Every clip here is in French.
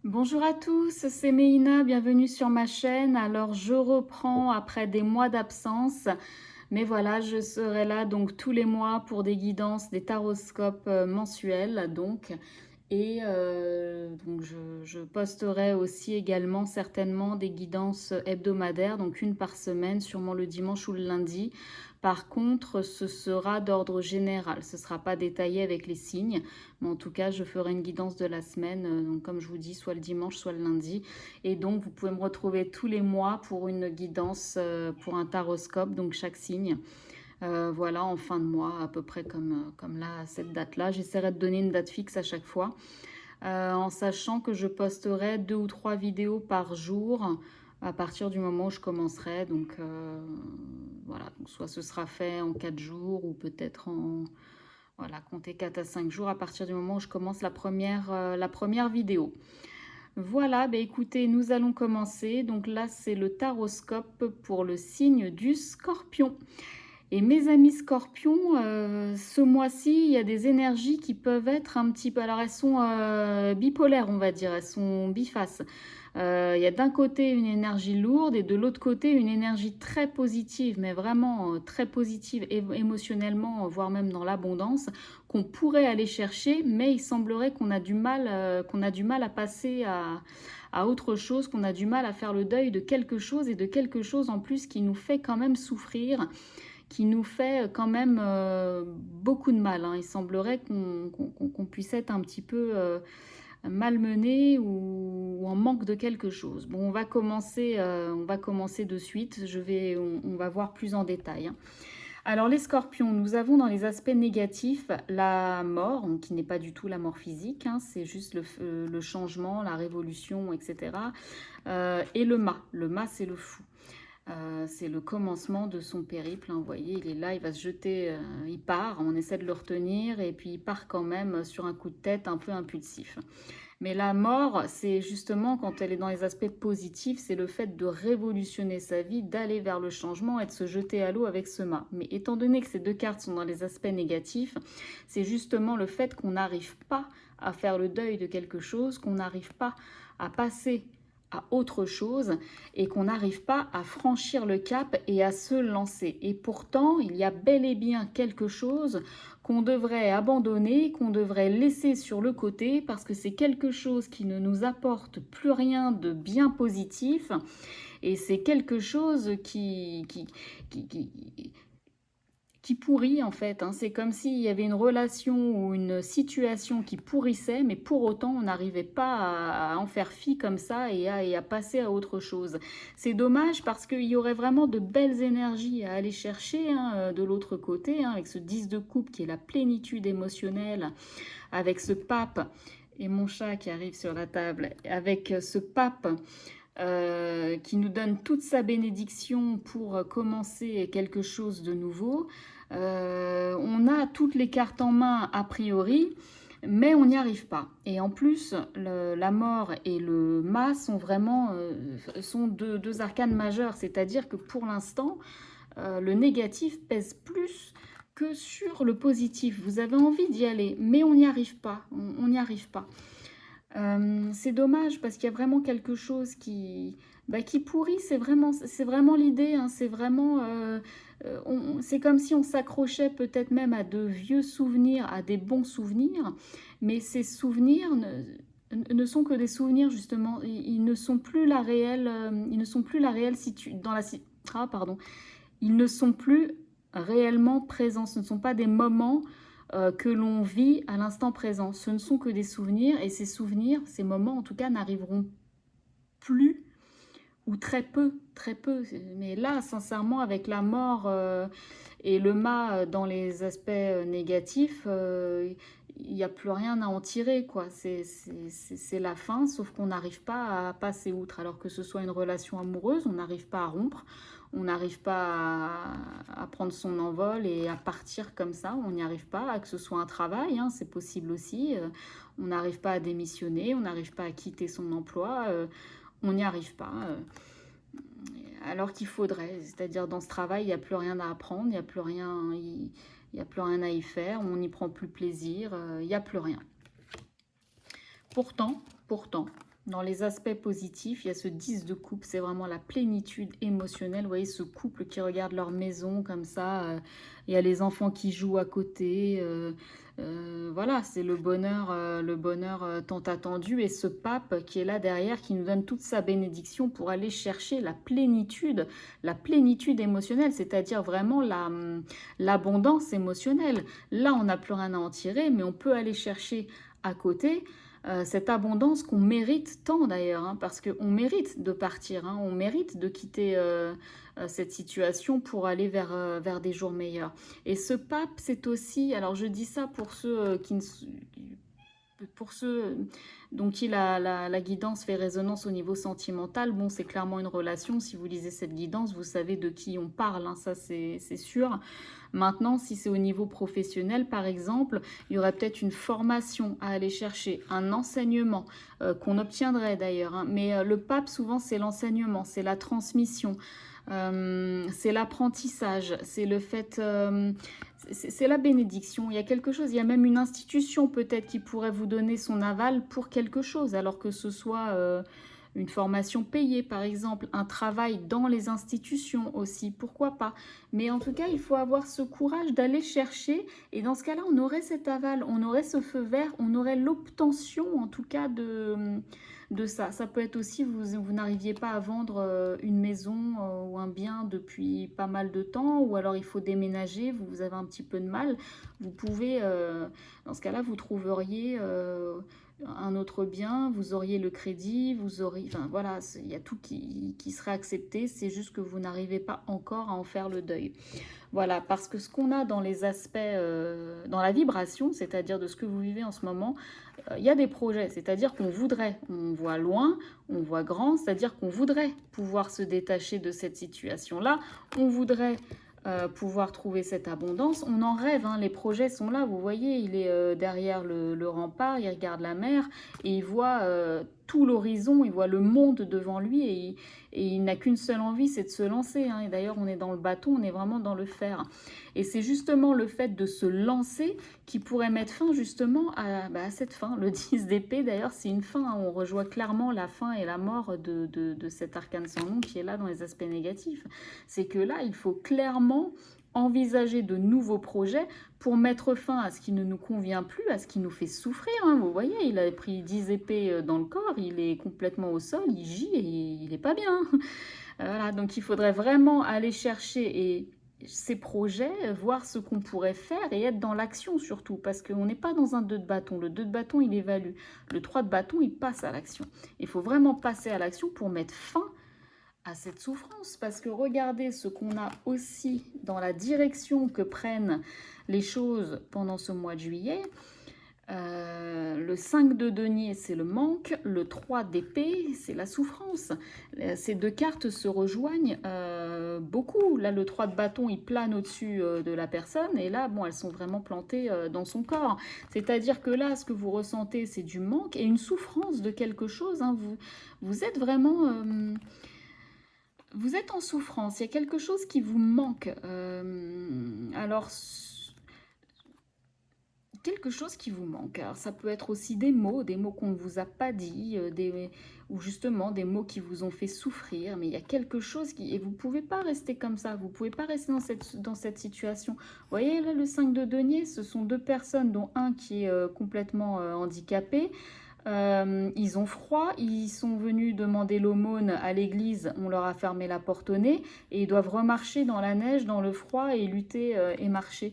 Bonjour à tous, c'est Meina, bienvenue sur ma chaîne. Alors je reprends après des mois d'absence, mais voilà, je serai là donc tous les mois pour des guidances, des taroscopes mensuels donc. Je posterai aussi également certainement des guidances hebdomadaires, donc une par semaine, sûrement le dimanche ou le lundi. Par contre, ce sera d'ordre général, ce ne sera pas détaillé avec les signes, mais en tout cas, je ferai une guidance de la semaine, donc comme je vous dis, soit le dimanche, soit le lundi. Et donc, vous pouvez me retrouver tous les mois pour une guidance, pour un taroscope, donc chaque signe. Voilà, en fin de mois, à peu près comme là, à cette date-là. J'essaierai de donner une date fixe à chaque fois, en sachant que je posterai 2 ou 3 vidéos par jour à partir du moment où je commencerai. Donc voilà, donc soit ce sera fait en 4 jours ou peut-être en... Voilà, comptez 4 à 5 jours à partir du moment où je commence la première vidéo. Voilà, bah écoutez, nous allons commencer. Donc là, c'est le taroscope pour le signe du Scorpion. Et mes amis Scorpions, ce mois-ci, il y a des énergies qui peuvent être un petit peu... Alors, elles sont bipolaires, on va dire, elles sont bifaces. Il y a d'un côté une énergie lourde et de l'autre côté une énergie très positive, mais vraiment très positive émotionnellement, voire même dans l'abondance, qu'on pourrait aller chercher, mais il semblerait qu'on a du mal, à passer à autre chose, qu'on a du mal à faire le deuil de quelque chose et de quelque chose en plus qui nous fait quand même souffrir, qui nous fait quand même beaucoup de mal, hein. Il semblerait qu'on puisse être un petit peu malmené ou en manque de quelque chose. Bon, on va commencer de suite. On va voir plus en détail, hein. Alors les scorpions, nous avons dans les aspects négatifs la mort, qui n'est pas du tout la mort physique, hein, c'est juste le changement, la révolution, etc. Et le mât. Le mât, c'est le fou. C'est le commencement de son périple, hein. Vous voyez, il est là, il va se jeter, il part, on essaie de le retenir et puis il part quand même sur un coup de tête un peu impulsif. Mais la mort, c'est justement quand elle est dans les aspects positifs, c'est le fait de révolutionner sa vie, d'aller vers le changement et de se jeter à l'eau avec ce mât. Mais étant donné que ces deux cartes sont dans les aspects négatifs, c'est justement le fait qu'on n'arrive pas à faire le deuil de quelque chose, qu'on n'arrive pas à passer à autre chose et qu'on n'arrive pas à franchir le cap et à se lancer. Et pourtant, il y a bel et bien quelque chose qu'on devrait abandonner, qu'on devrait laisser sur le côté parce que c'est quelque chose qui ne nous apporte plus rien de bien positif et c'est quelque chose qui pourrit en fait, hein. C'est comme s'il y avait une relation ou une situation qui pourrissait, mais pour autant on n'arrivait pas à en faire fi comme ça et à passer à autre chose. C'est dommage parce qu'il y aurait vraiment de belles énergies à aller chercher, hein, de l'autre côté, hein, avec ce 10 de coupe qui est la plénitude émotionnelle, avec ce pape et mon chat qui arrive sur la table, avec ce pape qui nous donne toute sa bénédiction pour commencer quelque chose de nouveau. On a toutes les cartes en main a priori, mais on n'y arrive pas. Et en plus, la mort et le mât sont vraiment sont deux arcanes majeures, c'est-à-dire que pour l'instant, le négatif pèse plus que sur le positif. Vous avez envie d'y aller, mais on n'y arrive pas. On n'y arrive pas. C'est dommage parce qu'il y a vraiment quelque chose qui pourrit, c'est vraiment l'idée, hein, c'est vraiment... c'est comme si on s'accrochait peut-être même à de vieux souvenirs, à des bons souvenirs, mais ces souvenirs ne sont que des souvenirs justement, ils ne sont plus la réelle, ils ne sont plus la réelle ah, pardon, ils ne sont plus réellement présents, ce ne sont pas des moments que l'on vit à l'instant présent. Ce ne sont que des souvenirs et ces souvenirs, ces moments en tout cas, n'arriveront plus ou très peu. Mais là, sincèrement, avec la mort et le mât dans les aspects négatifs, il n'y a plus rien à en tirer, quoi. C'est la fin, sauf qu'on n'arrive pas à passer outre. Alors que ce soit une relation amoureuse, on n'arrive pas à rompre, on n'arrive pas à prendre son envol et à partir comme ça, on n'y arrive pas. Que ce soit un travail, hein, c'est possible aussi. On n'arrive pas à démissionner, on n'arrive pas à quitter son emploi, on n'y arrive pas. Alors qu'il faudrait, c'est-à-dire dans ce travail, il n'y a plus rien à apprendre, il n'y a plus rien, il n'y a plus rien à y faire, on n'y prend plus plaisir, il n'y a plus rien. Pourtant, Dans les aspects positifs, il y a ce 10 de coupe, c'est vraiment la plénitude émotionnelle. Vous voyez ce couple qui regarde leur maison comme ça, il y a les enfants qui jouent à côté. Voilà, c'est le bonheur tant attendu. Et ce pape qui est là derrière, qui nous donne toute sa bénédiction pour aller chercher la plénitude émotionnelle, c'est-à-dire vraiment l'abondance émotionnelle. Là, on n'a plus rien à en tirer, mais on peut aller chercher à côté cette abondance qu'on mérite tant d'ailleurs, hein, parce qu'on mérite de partir, hein, on mérite de quitter cette situation pour aller vers des jours meilleurs. Et ce pape, c'est aussi, alors je dis ça pour ceux qui ne... Pour ceux dont qui la guidance fait résonance au niveau sentimental, bon, c'est clairement une relation. Si vous lisez cette guidance, vous savez de qui on parle, hein, ça c'est sûr. Maintenant, si c'est au niveau professionnel, par exemple, il y aurait peut-être une formation à aller chercher, un enseignement qu'on obtiendrait d'ailleurs. Hein. Mais le pape, souvent, c'est l'enseignement, c'est la transmission. C'est l'apprentissage, c'est le fait, c'est la bénédiction. Il y a quelque chose, il y a même une institution peut-être qui pourrait vous donner son aval pour quelque chose, alors que ce soit une formation payée par exemple, un travail dans les institutions aussi, pourquoi pas. Mais en tout cas, il faut avoir ce courage d'aller chercher, et dans ce cas-là, on aurait cet aval, on aurait ce feu vert, on aurait l'obtention en tout cas de ça. Ça peut être aussi, vous n'arriviez pas à vendre une maison ou un bien depuis pas mal de temps, ou alors il faut déménager, vous avez un petit peu de mal, vous pouvez, dans ce cas-là, vous trouveriez un autre bien, vous auriez le crédit, vous auriez, enfin voilà, il y a tout qui serait accepté, c'est juste que vous n'arrivez pas encore à en faire le deuil. Voilà, parce que ce qu'on a dans les aspects, dans la vibration, c'est-à-dire de ce que vous vivez en ce moment, il y a des projets, c'est-à-dire qu'on voudrait, on voit loin, on voit grand, c'est-à-dire qu'on voudrait pouvoir se détacher de cette situation-là, on voudrait pouvoir trouver cette abondance. On en rêve, hein, les projets sont là, vous voyez, il est derrière le rempart, il regarde la mer et il voit tout l'horizon, il voit le monde devant lui et il n'a qu'une seule envie, c'est de se lancer. Hein. Et d'ailleurs, on est dans le bateau, on est vraiment dans le fer. Et c'est justement le fait de se lancer qui pourrait mettre fin justement à cette fin. Le 10 d'épée, d'ailleurs, c'est une fin. Hein. On rejoint clairement la fin et la mort de cet arcane sans nom qui est là dans les aspects négatifs. C'est que là, il faut clairement envisager de nouveaux projets pour mettre fin à ce qui ne nous convient plus, à ce qui nous fait souffrir. Hein. Vous voyez, il a pris 10 épées dans le corps, il est complètement au sol, il gît et il n'est pas bien. Voilà, donc il faudrait vraiment aller chercher ces projets, voir ce qu'on pourrait faire et être dans l'action surtout, parce qu'on n'est pas dans un 2 de bâton. Le 2 de bâton, il évalue. Le 3 de bâton, il passe à l'action. Il faut vraiment passer à l'action pour mettre fin à cette souffrance, parce que regardez ce qu'on a aussi dans la direction que prennent les choses pendant ce mois de juillet. Le 5 de denier, c'est le manque. Le 3 d'épée, c'est la souffrance. Ces deux cartes se rejoignent beaucoup. Là, le 3 de bâton, il plane au-dessus de la personne. Et là, bon, elles sont vraiment plantées dans son corps. C'est-à-dire que là, ce que vous ressentez, c'est du manque et une souffrance de quelque chose. Hein. Vous êtes vraiment... vous êtes en souffrance, il y a quelque chose qui vous manque. Alors, quelque chose qui vous manque. Alors, ça peut être aussi des mots qu'on ne vous a pas dit, ou justement des mots qui vous ont fait souffrir, mais il y a quelque chose qui... Et vous ne pouvez pas rester comme ça, vous ne pouvez pas rester dans cette situation. Vous voyez, là, le 5 de denier, ce sont deux personnes, dont un qui est complètement handicapé. Ils ont froid, ils sont venus demander l'aumône à l'église, on leur a fermé la porte au nez et ils doivent remarcher dans la neige, dans le froid et lutter et marcher.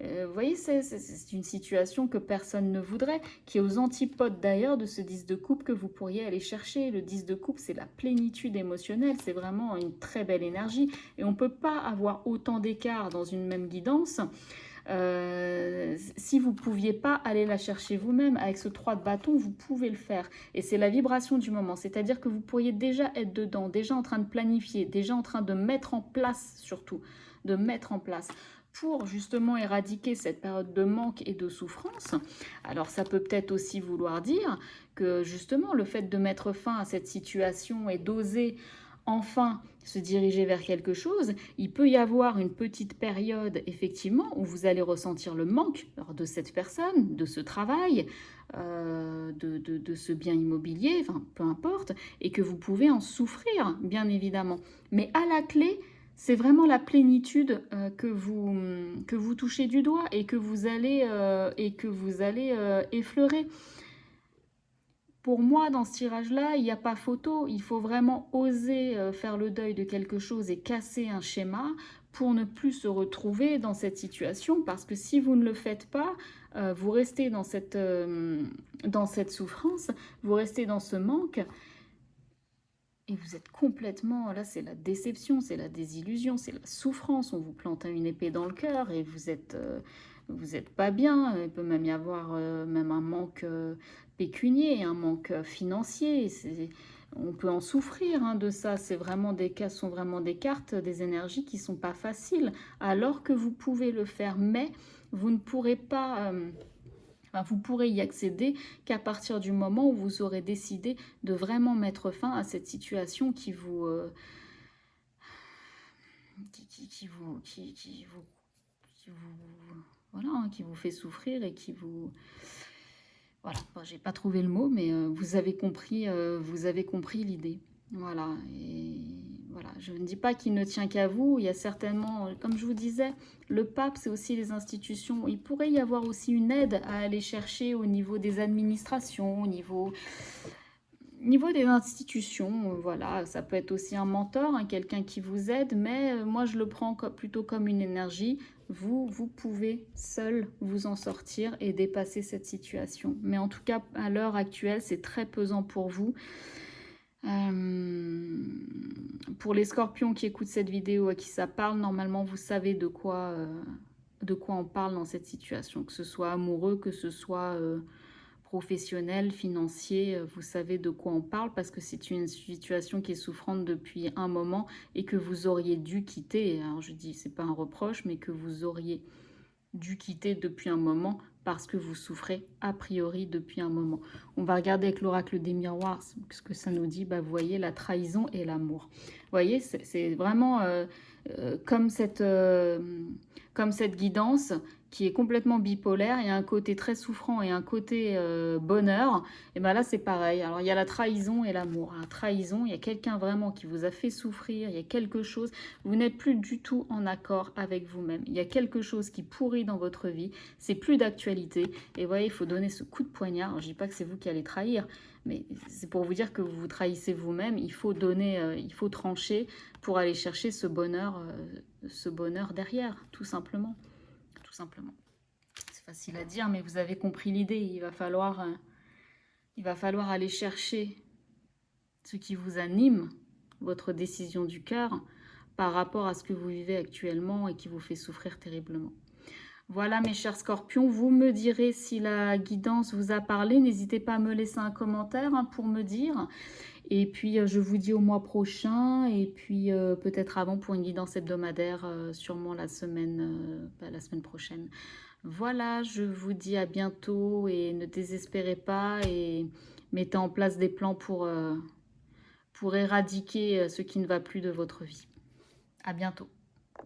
Vous voyez, c'est une situation que personne ne voudrait, qui est aux antipodes d'ailleurs de ce 10 de coupe que vous pourriez aller chercher. Le 10 de coupe, c'est la plénitude émotionnelle, c'est vraiment une très belle énergie et on ne peut pas avoir autant d'écart dans une même guidance. Si vous ne pouviez pas aller la chercher vous-même, avec ce 3 de bâton, vous pouvez le faire. Et c'est la vibration du moment, c'est-à-dire que vous pourriez déjà être dedans, déjà en train de planifier, déjà en train de mettre en place surtout, de mettre en place pour justement éradiquer cette période de manque et de souffrance. Alors ça peut peut-être aussi vouloir dire que justement le fait de mettre fin à cette situation et d'oser enfin se diriger vers quelque chose, il peut y avoir une petite période effectivement où vous allez ressentir le manque alors, de cette personne, de ce travail, de ce bien immobilier, enfin peu importe, et que vous pouvez en souffrir, bien évidemment. Mais à la clé, c'est vraiment la plénitude que vous touchez du doigt et que vous allez effleurer. Pour moi, dans ce tirage-là, il n'y a pas photo. Il faut vraiment oser faire le deuil de quelque chose et casser un schéma pour ne plus se retrouver dans cette situation. Parce que si vous ne le faites pas, vous restez dans cette souffrance, vous restez dans ce manque et vous êtes complètement... Là, c'est la déception, c'est la désillusion, c'est la souffrance. On vous plante une épée dans le cœur et vous êtes pas bien. Il peut même y avoir même un manque pécunier, un manque financier. On peut en souffrir hein, de ça. C'est vraiment des cas, sont vraiment des cartes, des énergies qui sont pas faciles. Alors que vous pouvez le faire, mais vous ne pourrez pas. Enfin, vous pourrez y accéder qu'à partir du moment où vous aurez décidé de vraiment mettre fin à cette situation qui vous, voilà, hein, qui vous fait souffrir et qui vous... Voilà, bon, j'ai pas trouvé le mot, mais vous avez compris l'idée. Voilà, et voilà, je ne dis pas qu'il ne tient qu'à vous, il y a certainement, comme je vous disais, le pape, c'est aussi les institutions. Il pourrait y avoir aussi une aide à aller chercher au niveau des administrations, au niveau des institutions, voilà, ça peut être aussi un mentor, hein, quelqu'un qui vous aide, mais moi je le prends plutôt comme une énergie. Vous pouvez seul vous en sortir et dépasser cette situation. Mais en tout cas, à l'heure actuelle, c'est très pesant pour vous. Pour les scorpions qui écoutent cette vidéo à qui ça parle, normalement vous savez de quoi on parle dans cette situation, que ce soit amoureux, que ce soit professionnel, financier, vous savez de quoi on parle parce que c'est une situation qui est souffrante depuis un moment et que vous auriez dû quitter. Alors je dis, c'est pas un reproche, mais que vous auriez dû quitter depuis un moment parce que vous souffrez a priori depuis un moment. On va regarder avec l'oracle des miroirs ce que ça nous dit. Bah, vous voyez la trahison et l'amour. Vous voyez, c'est vraiment comme cette guidance qui est complètement bipolaire. Il y a un côté très souffrant et un côté bonheur. Et bien là, c'est pareil. Alors, il y a la trahison et l'amour. La trahison, il y a quelqu'un vraiment qui vous a fait souffrir. Il y a quelque chose. Vous n'êtes plus du tout en accord avec vous-même. Il y a quelque chose qui pourrit dans votre vie. C'est plus d'actualité. Et vous voyez, il faut donner ce coup de poignard. Alors, je ne dis pas que c'est vous qui allez trahir, mais c'est pour vous dire que vous vous trahissez vous-même. Il faut donner, il faut trancher pour aller chercher ce bonheur derrière, tout simplement. Tout simplement. C'est facile à dire, mais vous avez compris l'idée. Il va falloir aller chercher ce qui vous anime, votre décision du cœur, par rapport à ce que vous vivez actuellement et qui vous fait souffrir terriblement. Voilà mes chers scorpions, vous me direz si la guidance vous a parlé. N'hésitez pas à me laisser un commentaire hein, pour me dire. Et puis, je vous dis au mois prochain. Et puis, peut-être avant pour une guidance hebdomadaire, sûrement la semaine prochaine. Voilà, je vous dis à bientôt et ne désespérez pas et mettez en place des plans pour éradiquer ce qui ne va plus de votre vie. À bientôt.